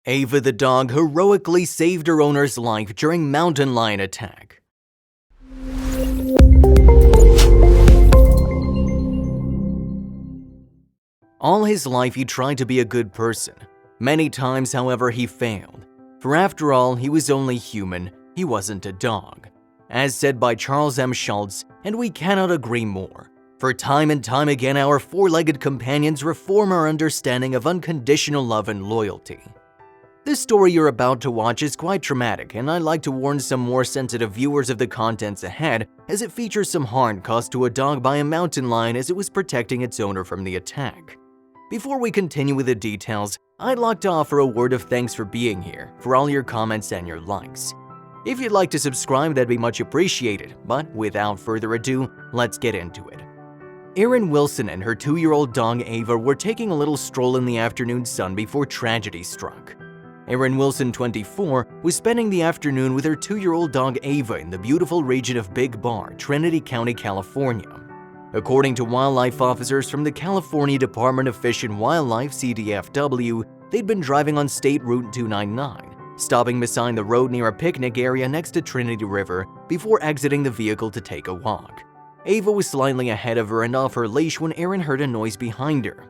Ava the dog heroically saved her owner's life during mountain lion attack. All his life he tried to be a good person. Many times, however, he failed. For after all, he was only human, he wasn't a dog. As said by Charles M. Schulz, and we cannot agree more. For time and time again, our four-legged companions reform our understanding of unconditional love and loyalty. This story you're about to watch is quite traumatic, and I'd like to warn some more sensitive viewers of the contents ahead, as it features some harm caused to a dog by a mountain lion as it was protecting its owner from the attack. Before we continue with the details, I'd like to offer a word of thanks for being here, for all your comments and your likes. If you'd like to subscribe, that'd be much appreciated, but without further ado, let's get into it. Erin Wilson and her 2-year-old dog Ava were taking a little stroll in the afternoon sun before tragedy struck. Erin Wilson, 24, was spending the afternoon with her 2-year-old dog Ava in the beautiful region of Big Bar, Trinity County, California. According to wildlife officers from the California Department of Fish and Wildlife, CDFW, they'd been driving on State Route 299, stopping beside the road near a picnic area next to Trinity River before exiting the vehicle to take a walk. Ava was slightly ahead of her and off her leash when Erin heard a noise behind her.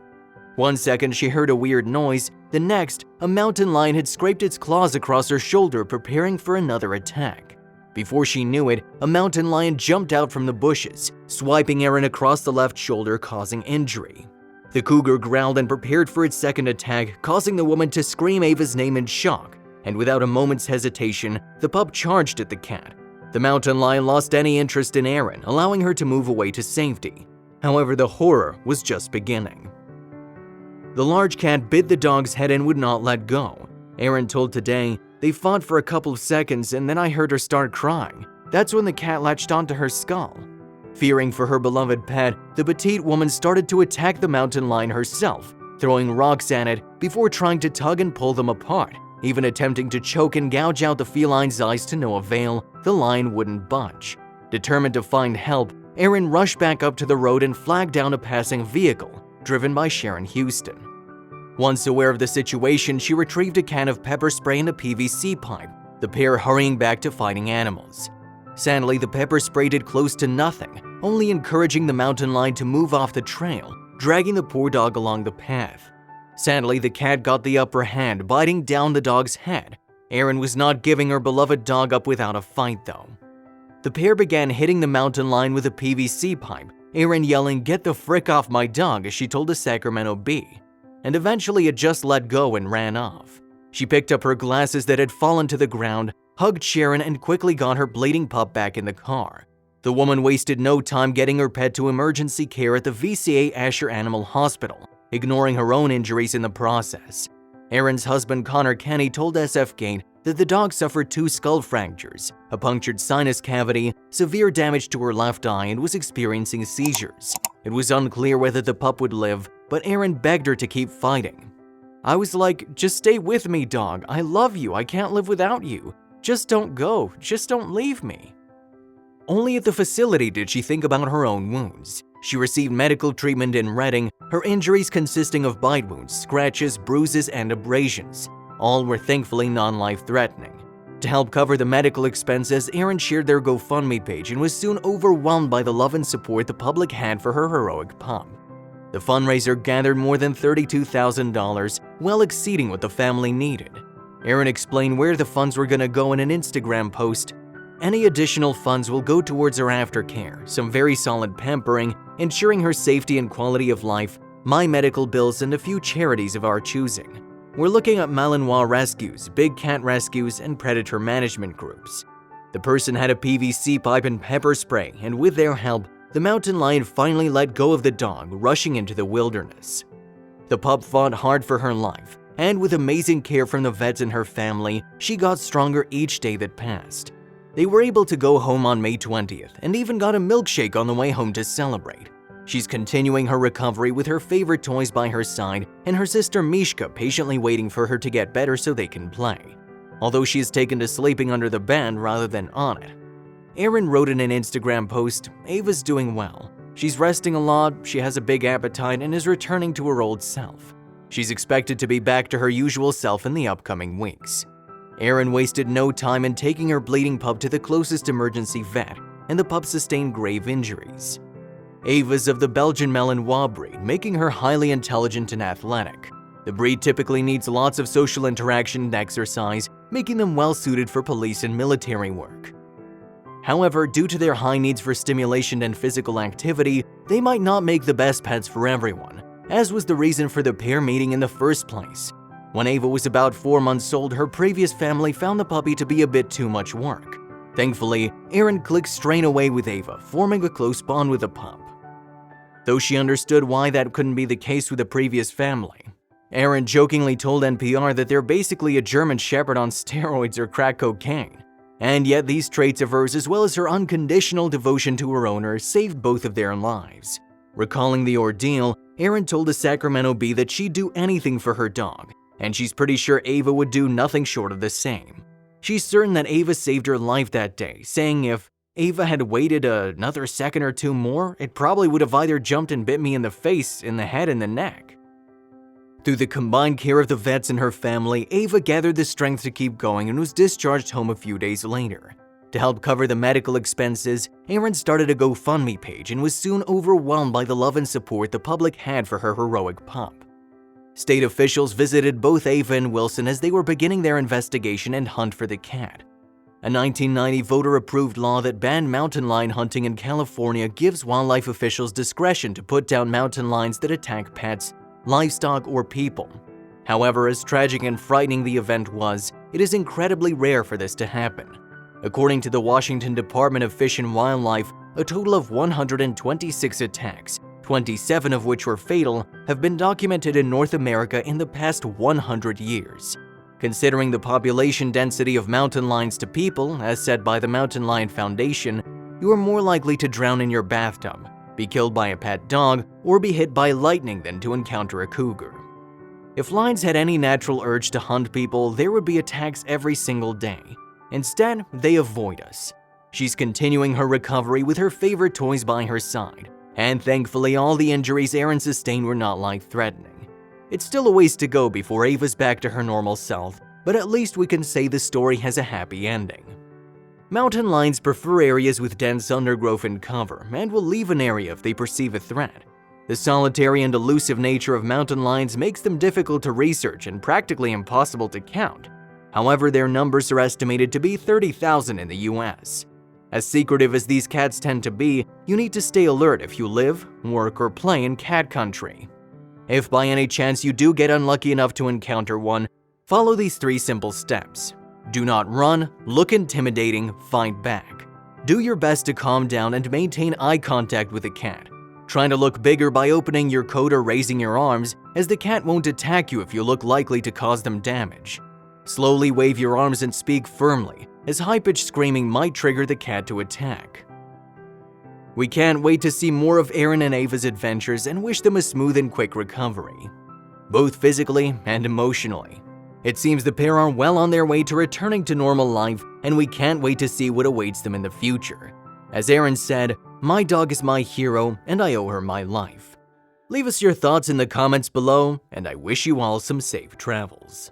One second she heard a weird noise, the next, a mountain lion had scraped its claws across her shoulder preparing for another attack. Before she knew it, a mountain lion jumped out from the bushes, swiping Erin across the left shoulder, causing injury. The cougar growled and prepared for its second attack, causing the woman to scream Ava's name in shock, and without a moment's hesitation, the pup charged at the cat. The mountain lion lost any interest in Erin, allowing her to move away to safety. However, the horror was just beginning. The large cat bit the dog's head and would not let go. Erin told Today, "They fought for a couple of seconds and then I heard her start crying. That's when the cat latched onto her skull." Fearing for her beloved pet, the petite woman started to attack the mountain lion herself, throwing rocks at it before trying to tug and pull them apart, even attempting to choke and gouge out the feline's eyes to no avail. The lion wouldn't budge. Determined to find help, Erin rushed back up to the road and flagged down a passing vehicle, driven by Sharon Houston. Once aware of the situation, she retrieved a can of pepper spray and a PVC pipe, the pair hurrying back to fighting animals. Sadly, the pepper spray did close to nothing, only encouraging the mountain lion to move off the trail, dragging the poor dog along the path. Sadly, the cat got the upper hand, biting down the dog's head. Erin was not giving her beloved dog up without a fight, though. The pair began hitting the mountain lion with a PVC pipe, Erin yelling, "Get the frick off my dog," as she told the Sacramento Bee. And eventually it just let go and ran off. She picked up her glasses that had fallen to the ground, hugged Sharon, and quickly got her bleeding pup back in the car. The woman wasted no time getting her pet to emergency care at the VCA Asher Animal Hospital, ignoring her own injuries in the process. Erin's husband Connor Kenny told SFGate that the dog suffered 2 skull fractures, a punctured sinus cavity, severe damage to her left eye, and was experiencing seizures. It was unclear whether the pup would live, but Erin begged her to keep fighting. "I was like, just stay with me, dog. I love you. I can't live without you. Just don't go. Just don't leave me." Only at the facility did she think about her own wounds. She received medical treatment in Redding, her injuries consisting of bite wounds, scratches, bruises, and abrasions. All were thankfully non-life-threatening. To help cover the medical expenses, Erin shared their GoFundMe page and was soon overwhelmed by the love and support the public had for her heroic pup. The fundraiser gathered more than $32,000, well exceeding what the family needed. Erin explained where the funds were going to go in an Instagram post. "Any additional funds will go towards her aftercare, some very solid pampering, ensuring her safety and quality of life, my medical bills, and a few charities of our choosing. We're looking at Malinois rescues, big cat rescues, and predator management groups." The person had a PVC pipe and pepper spray, and with their help, the mountain lion finally let go of the dog, rushing into the wilderness. The pup fought hard for her life, and with amazing care from the vets and her family, she got stronger each day that passed. They were able to go home on May 20th and even got a milkshake on the way home to celebrate. She's continuing her recovery with her favorite toys by her side and her sister Mishka patiently waiting for her to get better so they can play. Although she is taken to sleeping under the bed rather than on it. Erin wrote in an Instagram post, "Ava's doing well. She's resting a lot, she has a big appetite, and is returning to her old self. She's expected to be back to her usual self in the upcoming weeks. Erin wasted no time in taking her bleeding pup to the closest emergency vet, and the pup sustained grave injuries. Ava's of the Belgian Malinois breed, making her highly intelligent and athletic. The breed typically needs lots of social interaction and exercise, making them well suited for police and military work. However, due to their high needs for stimulation and physical activity, they might not make the best pets for everyone, as was the reason for the pair meeting in the first place. When Ava was about 4 months old, her previous family found the puppy to be a bit too much work. Thankfully, Erin clicked straight away with Ava, forming a close bond with the pup. Though she understood why that couldn't be the case with the previous family, Erin jokingly told NPR that they're basically a German Shepherd on steroids or crack cocaine. And yet these traits of hers, as well as her unconditional devotion to her owner, saved both of their lives. Recalling the ordeal, Erin told the Sacramento Bee that she'd do anything for her dog, and she's pretty sure Ava would do nothing short of the same. She's certain that Ava saved her life that day, saying if Ava had waited another second or two more, it probably would have either jumped and bit me in the face, in the head, and the neck. Through the combined care of the vets and her family, Ava gathered the strength to keep going and was discharged home a few days later. To help cover the medical expenses, Erin started a GoFundMe page and was soon overwhelmed by the love and support the public had for her heroic pup. State officials visited both Ava and Wilson as they were beginning their investigation and hunt for the cat. A 1990 voter-approved law that banned mountain lion hunting in California gives wildlife officials discretion to put down mountain lions that attack pets, livestock, or people. However, as tragic and frightening the event was, it is incredibly rare for this to happen. According to the Washington Department of Fish and Wildlife, a total of 126 attacks, 27 of which were fatal, have been documented in North America in the past 100 years. Considering the population density of mountain lions to people, as said by the Mountain Lion Foundation, you are more likely to drown in your bathtub, be killed by a pet dog, or be hit by lightning than to encounter a cougar. If lions had any natural urge to hunt people, there would be attacks every single day. Instead, they avoid us. She's continuing her recovery with her favorite toys by her side, and thankfully all the injuries Erin sustained were not life-threatening. It's still a ways to go before Ava's back to her normal self, but at least we can say the story has a happy ending. Mountain lions prefer areas with dense undergrowth and cover, and will leave an area if they perceive a threat. The solitary and elusive nature of mountain lions makes them difficult to research and practically impossible to count. However, their numbers are estimated to be 30,000 in the US. As secretive as these cats tend to be, you need to stay alert if you live, work, or play in cat country. If by any chance you do get unlucky enough to encounter one, follow these 3 simple steps. Do not run, look intimidating, fight back. Do your best to calm down and maintain eye contact with the cat. Try to look bigger by opening your coat or raising your arms, as the cat won't attack you if you look likely to cause them damage. Slowly wave your arms and speak firmly, as high-pitched screaming might trigger the cat to attack. We can't wait to see more of Erin and Ava's adventures and wish them a smooth and quick recovery, both physically and emotionally. It seems the pair are well on their way to returning to normal life, and we can't wait to see what awaits them in the future. As Erin said, "My dog is my hero, and I owe her my life." Leave us your thoughts in the comments below, and I wish you all some safe travels.